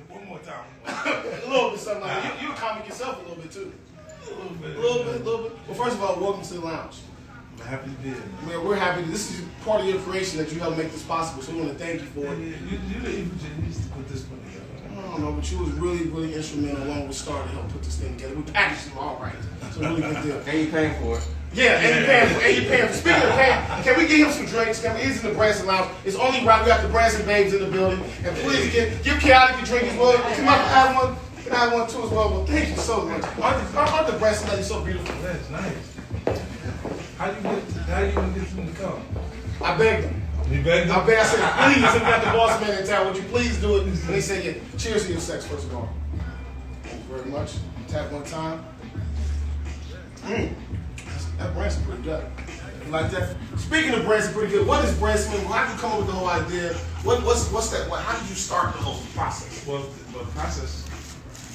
One more time. A little bit something like that. You're a comic yourself a little bit too. A little bit. Well, first of all, welcome to the lounge. I'm happy to be here. Man, we're happy. This is part of your creation that you helped make this possible, so we want to thank you for it. You the evil genius to put this one together. I don't know, but you was really instrumental along with Star to help put this thing together. We packaged you all right. So really good deal. And you paying for it. Yeah, and you paying for it. Speaking of paying, can we get him some drinks? He's in the Branson Lounge. It's only right. We got the Branson babes in the building. And please give Chaotic a drink as well. Can I have one? Can I have one too as well? Well, thank you so much. Aren't the Branson ladies so beautiful? That's nice. How you gonna get them to come? I begged them. You begged them? I begged. I said, please, if you got the boss man in town, would you please do it? And they said, yeah. Cheers to your sex, first of all. Thank you very much. Tap one time. That Branson pretty good. You like that? Speaking of Branson pretty good, what is Branson? How did you come up with the whole idea? What's that? How did you start the whole process? Well, the process,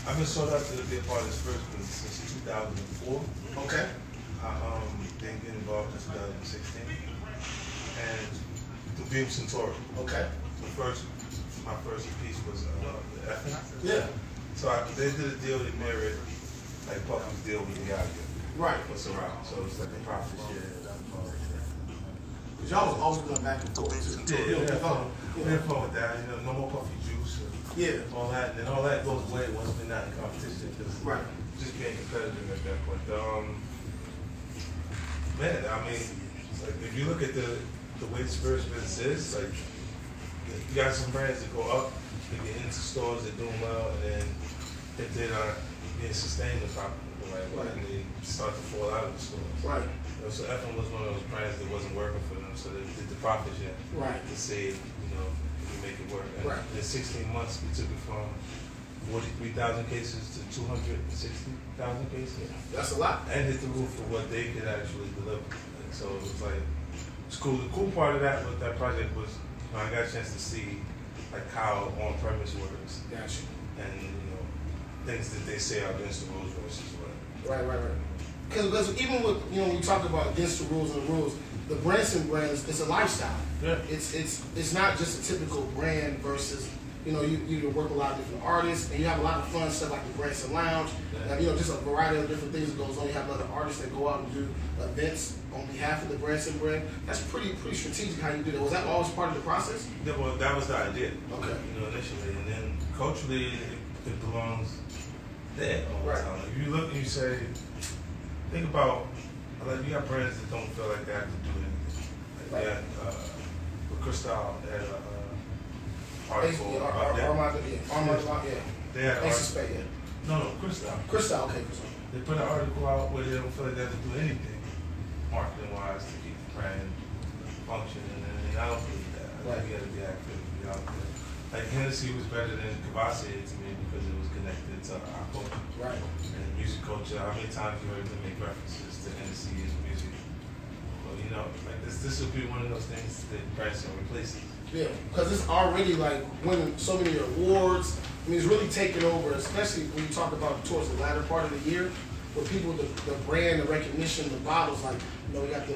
I've been sought out to be a part of this first group since 2004. Okay. Then get involved in 2016. And the Beam Centauri. Okay. My first piece was the Effing. Yeah. So they did a deal that mirrored like Puffy's deal with the idea. Right. What's around? So it's like a profit share. Because y'all was always going back and forth. Yeah, we had fun with that. You know, no more Puffy juice. Yeah. All that, and then all that goes away once we're not in competition. Right. Just being competitive at that point. Man, I mean, like if you look at the way the spirits business is, like you got some brands that go up, they get into stores, they're doing well, and then if they're not being sustained the right way, and they start to fall out of the stores. Right. You know, so Effin was one of those brands that wasn't working for them, so they did the profit share. Right. To save, you know, to make it work. And right. In 16 months, we took it from 43,000 cases to 260,000 cases. That's a lot. And hit the roof for what they could actually deliver. And so it was like, it's cool. The cool part of that with that project was, you know, I got a chance to see like how on-premise works. Gotcha. And, you know, things that they say are against the rules versus what. Right. Because even with, you know, when you talk about against the rules and the rules, the Branson brand it's a lifestyle. Yeah. It's not just a typical brand versus, you know, you work with a lot of different artists and you have a lot of fun stuff like the Branson Lounge. Yeah. And, you know, just a variety of different things that goes on. You have other artists that go out and do events on behalf of the Branson brand. That's pretty strategic how you do that. Was that always part of the process? Yeah, well, that was the idea. Okay. You know, initially, and then culturally, it belongs there all the time. Like, if you look and you say, think about, like, you got brands that don't feel like they have to do anything. Like, they had, with Cristal, they had article about that. They had an No, Cristal. Cristal, okay. They put an article out where they don't feel like they have to do anything marketing-wise to keep the brand functioning, and I don't believe that. I think you got to be active, be out there. Like Hennessy was better than Cavassier to me because it was connected to our culture. Right. And music culture. How many times you heard them make references to Hennessy as music? Well, you know, like this would be one of those things that Branson replaces. Yeah, because it's already like winning so many awards. I mean, it's really taken over, especially when you talk about towards the latter part of the year, where people, the brand, the recognition, the bottles, like, you know, we got the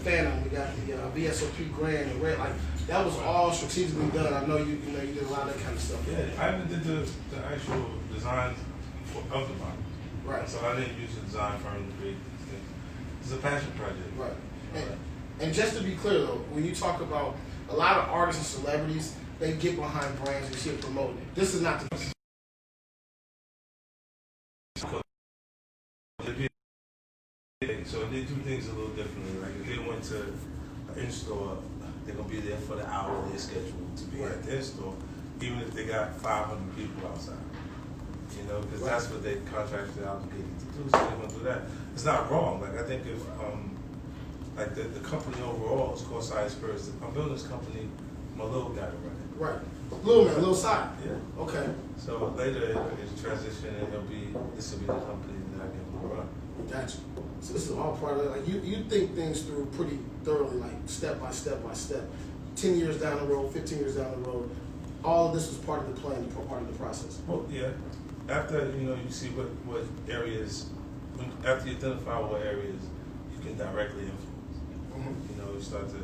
Phantom, we got the VSOP Grand, the Red, like, that was all strategically done. I know you did a lot of that kind of stuff. Yeah, I even did the actual design of the bottle. Right. So I didn't use a design firm to create these things. It's a passion project. Right. And just to be clear though, when you talk about a lot of artists and celebrities, they get behind brands and shit promoting it. This is not the So they do things a little differently. Like if they went to an in-store, they're gonna be there for the hour they're scheduled to be at the in-store, even if they got 500 people outside. You know, because that's what they contracted obligated to do. So they're gonna do that. It's not wrong. Like I think if like the company overall is called Side Spirits. I'm building this company. My little guy to run it. Right. Little side. Yeah. Okay. So later it's transition and this will be the company that I can run. Gotcha. So this is all part of it. Like you think things through pretty thoroughly, like step by step by step. 10 years down the road, 15 years down the road, all of this was part of the plan, part of the process. Well, yeah. After you see what areas, after you identify what areas you can directly influence. You know, you start to.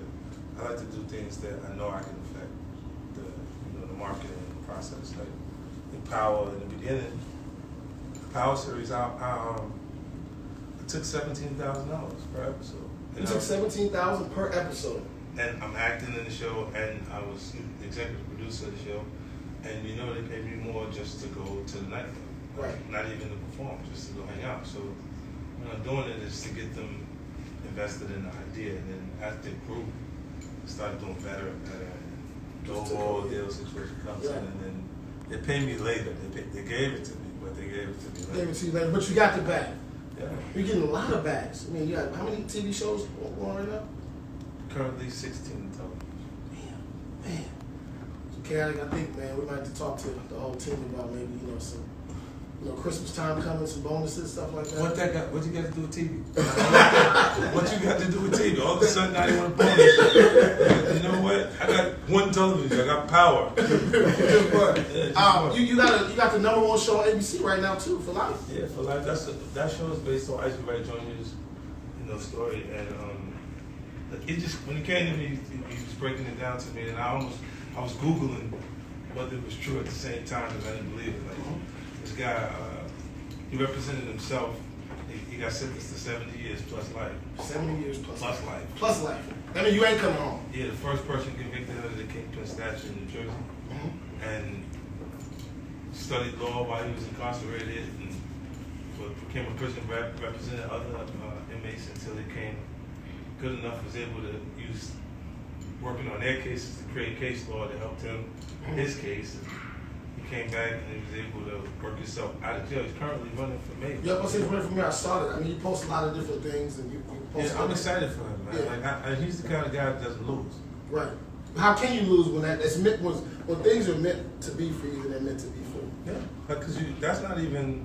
I like to do things that I know I can affect the marketing process. Like Power in the beginning. Power series, I took $17,000 per episode. You took $17,000 per episode. And I'm acting in the show, and I was the executive producer of the show. And you know they paid me more just to go to the nightclub. Right. Not even to perform, just to go hang out. So what I'm doing it is to get them invested in the idea, and then as they grew, started doing better and better. And the overall deal situation comes in, and then they pay me later. They gave it to me, but they gave it to me later. Gave it to you later, but you got the bag. Yeah. You're getting a lot of bags. I mean, you got how many TV shows going right now? Currently 16 total. Man. Okay, I think, man, we might have to talk to the whole team about maybe, some, Christmas time coming, some bonuses, stuff like that. What you got to do with TV? What you got to do with TV? All of a sudden, I didn't want to bonus. You know what? I got one television. I got power. You got the #1 show on ABC right now too, For Life. Yeah, For Life. That show is based on Ice Wright Jr.'s story, and it just when he came to me, he was breaking it down to me, and I was Googling whether it was true at the same time because I didn't believe it. Like, this guy, he represented himself. He got sentenced to 70 years plus life. 70 years plus life. Plus life. I mean, you ain't coming home. Yeah, the first person convicted under the Kingpin statute in New Jersey, and studied law while he was incarcerated, and became a prison rep, represented other inmates until he came good enough, was able to use working on their cases to create case law that helped him his case. He came back and he was able to work himself out of jail. He's currently running for mayor. Yeah, but since running for mayor, I started. I mean, you post a lot of different things, and you post. Yeah, I'm excited for him, man. Yeah. Like, he's the kind of guy that doesn't lose. Right. How can you lose when that's meant when things are meant to be for you and they're meant to be for you? Yeah, because that's not even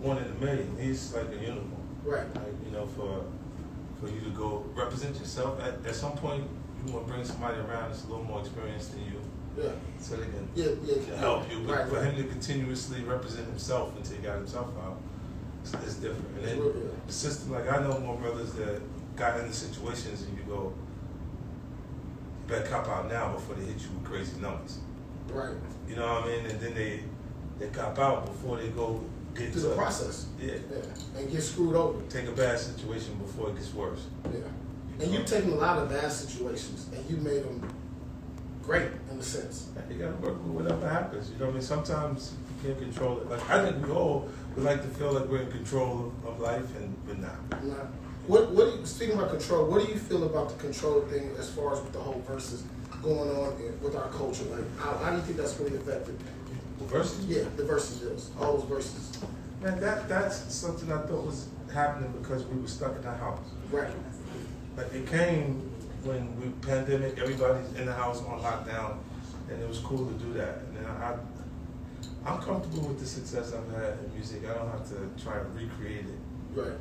one in a million. He's like a unicorn. Right. Like, for you to go represent yourself at some point, you want to bring somebody around that's a little more experienced than you. Yeah. So they can help you. But for him to continuously represent himself until he got himself out, it's different. And then the system, like I know more brothers that got into situations and you go, you better cop out now before they hit you with crazy numbers. Right. You know what I mean? And then they cop out before they go get to the process. Yeah. And get screwed over. Take a bad situation before it gets worse. Yeah. And you've taken a lot of bad situations and you made them great in a sense. You gotta work with whatever happens. You know what I mean? Sometimes you can't control it. Like I think we all would like to feel like we're in control of life, and we're not. Nah. What do you, speaking about control, what do you feel about the control thing as far as with the whole verses going on with our culture? Like how do you think that's really affected? The verses? Yeah, the verses deals. All those verses. Man, that's something I thought was happening because we were stuck in our house. Right. Like it came when we pandemic, everybody's in the house on lockdown, and it was cool to do that. And then I'm comfortable with the success I've had in music. I don't have to try and recreate it. Right.